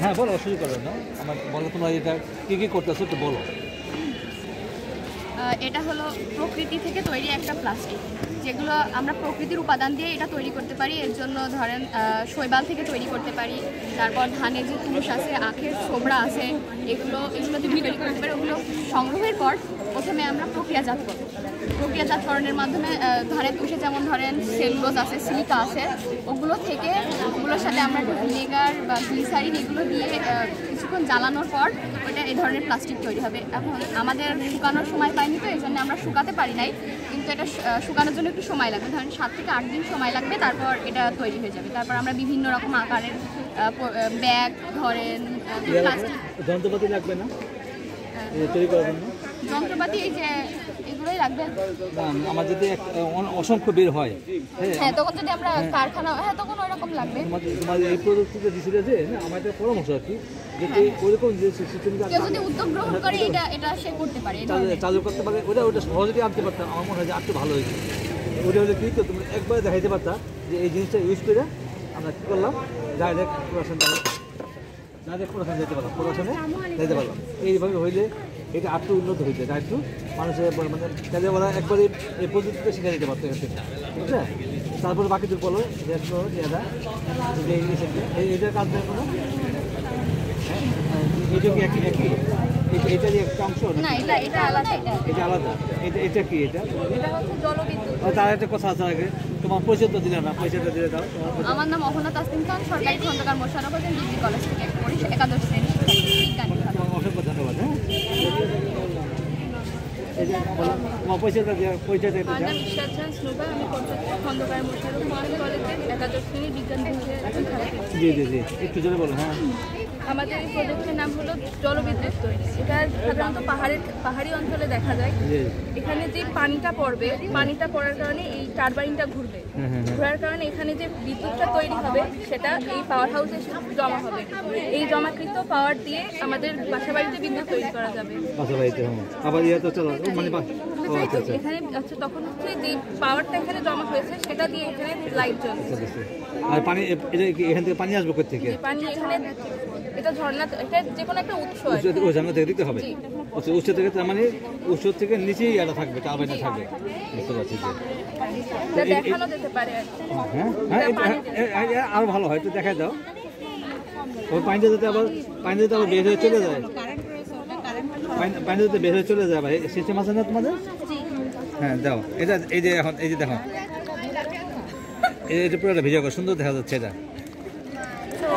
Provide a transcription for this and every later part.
হ্যাঁ বলো, শুরু করো না, আমার বলো তোমরা এটা কী কী করতেছো একটু বলো। এটা হলো প্রকৃতি থেকে তৈরি একটা প্লাস্টিক, যেগুলো আমরা প্রকৃতির উপাদান দিয়ে এটা তৈরি করতে পারি। এর জন্য ধরেন শৈবাল থেকে তৈরি করতে পারি, তারপর ধানের যে তুলস আছে, আখের ছোবড়া আছে, এগুলো দিয়ে তৈরি করতে পারি। ওগুলো সংগ্রহের পর প্রথমে আমরা প্রক্রিয়াজাত করব। প্রক্রিয়াজাতকরণের মাধ্যমে ধানের তুষে যেমন ধরেন সেলুলোজ আছে, সিলিকা আছে, ওগুলোর সাথে আমরা একটু ভিনেগার বা গ্লিসারিন এগুলো দিয়ে কিছুক্ষণ জ্বালানোর পর ওইটা এই ধরনের প্লাস্টিক তৈরি হবে। এখন আমাদের শুকানোর সময় পাইনি, তো এই জন্য আমরা শুকাতে পারি নাই, কিন্তু এটা শুকানোর জন্য একটু সময় লাগবে, ধরেন 7 থেকে 8 দিন সময় লাগবে, তারপর এটা তৈরি হয়ে যাবে। তারপর আমরা বিভিন্ন রকম আকারের ব্যাগ, ধরেন প্লাস্টিক। যন্ত্রপাতি লাগবে না তৈরি করার জন্য? যন্ত্রপাতি এই যে এগুলোই লাগবে। আমার যদি অসংখ্য বের হয়, হ্যাঁ তখন যদি আমরা কারখানা, হ্যাঁ তখন ওইরকম লাগবে। তোমাদের এই প্রযুক্তিটা দিছিল যে আমার একটা পরামর্শ আর কি, যদি ওইরকম যে সিস্টেমটা কেউ যদি উদ্যোগ গ্রহণ করে এটা সে করতে পারে, চালু করতে পারে, ওটা সহজেই আনতে পারতাম, আমার মনে হয় যে একটু ভালো হয়েছে। ওটা হলে কি তো তুমি একবারে দেখাইতে পারতা যে এই জিনিসটা ইউজ করে আমরা কী করলাম, ডাইরেক্ট প্রোডাকশন যেতে পারলাম, প্রোডাকশনে যেতে পারলাম। এইভাবে হইলে এটা আরেকটু উন্নত হয়েছে, আরেকটু মানুষের মানে তাহলে ওরা একবারে এই প্রযুক্তিটা শিখে দিতে পারতো এর থেকে, ঠিক আছে? তারপরে বাকি দূর বলো যে এইটার কাজ দেয় কোনো এটা কি একই এটারই একটা অংশ না? এটা আলাদা। এটা আলাদা। এটা কি? এটা হচ্ছে জলবিদ্যুৎ। তার একটা কথা আছে আগে, তোমার পরিচয়টা দিলে না, পরিচয়টা দিলে দাও। আমার নাম অহনা তাসনিম খান, সরকারি খন্দকার মোশাররফ হোসেন ডিগ্রি কলেজ থেকে পড়ি, 11শ শ্রেণী বিজ্ঞান বিভাগ। অসংখ্য ধন্যবাদ। হ্যাঁ এই যে তোমার পরিচয়টা দেওয়া, পরিচয়টা একটু দাও। বিশ্বাস জাহান স্নুবা, আমি খন্দকার মোশাররফ হোসেন কলেজের 11শ শ্রেণী বিজ্ঞান বিভাগে। জি জি জি, একটু জোরে বলো। হ্যাঁ, আমাদের এই প্রজেক্টের নাম হলো জলবিদ্যুৎ তৈরি। এটা সাধারণত পাহাড়ি অঞ্চলে দেখা যায়। এখানে যে পানিটা পড়বে, পানিটা পড়ার কারণে এই টারবাইনটা ঘুরবে, ঘোরার কারণে এখানে যে বিদ্যুৎটা তৈরি হবে সেটা এই পাওয়ার হাউসে জমা হবে। এই জমাকৃত পাওয়ার দিয়ে আমাদের বাসাবাড়িতে বিদ্যুৎ তৈরি করা যাবে। বাসাবাড়িতে আবার ইয়ে তো চলো মানে এখানে তখন হচ্ছে যে পাওয়ারটা এখানে জমা হয়েছে সেটা দিয়ে এখানে লাইট জ্বলবে। আর পানি এখান থেকে পানি আসবে কোথা থেকে? পানি এখানে এটা ঝর্ণা, এটা যে কোনো একটা উৎস ওই ঝর্ণা থেকে দিতে হবে। উৎস থেকে, তার মানে উৎস থেকে নিচেই এটা থাকবে, টারবাইনটা থাকবে। বুঝতে পারছি যে দেখানো যেতে পারে। হ্যাঁ, আরো ভালো হয়, তো দেখাই দাও। ওই পানিটা যাতে আবার বের হয়ে চলে যায়, পানিটা যাতে বের হয়ে চলে যায়। ভাই সিস্টেম আছে না তোমাদের? হ্যাঁ দাও। এটা এই যে এখন এই যে দেখো, এটা পুরোটা ভিডিও করে সুন্দর দেখা যাচ্ছে। এটা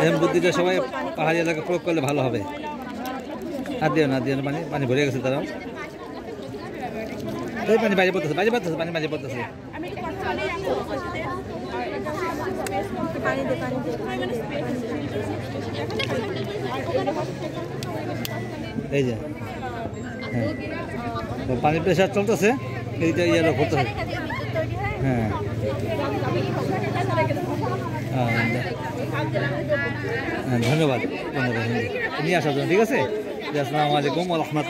এরকম বুদ্ধিটা সবাই পাহাড়ি এলাকা প্রয়োগ করলে ভালো হবে। আর দিও না, পানি ভরে গেছে। তারাও এই পানি বাইরে পড়তেছে, পানি বাইরে পড়তেছে। এই যে হ্যাঁ, পানির প্রেশার চলতেছে, এইটা ইয়েলো করতেছে। হ্যাঁ ধন্যবাদ নিয়ে আসার জন্য। ঠিক আছে, আসসালামু আলাইকুম ওয়া রাহমাতুল্লাহ।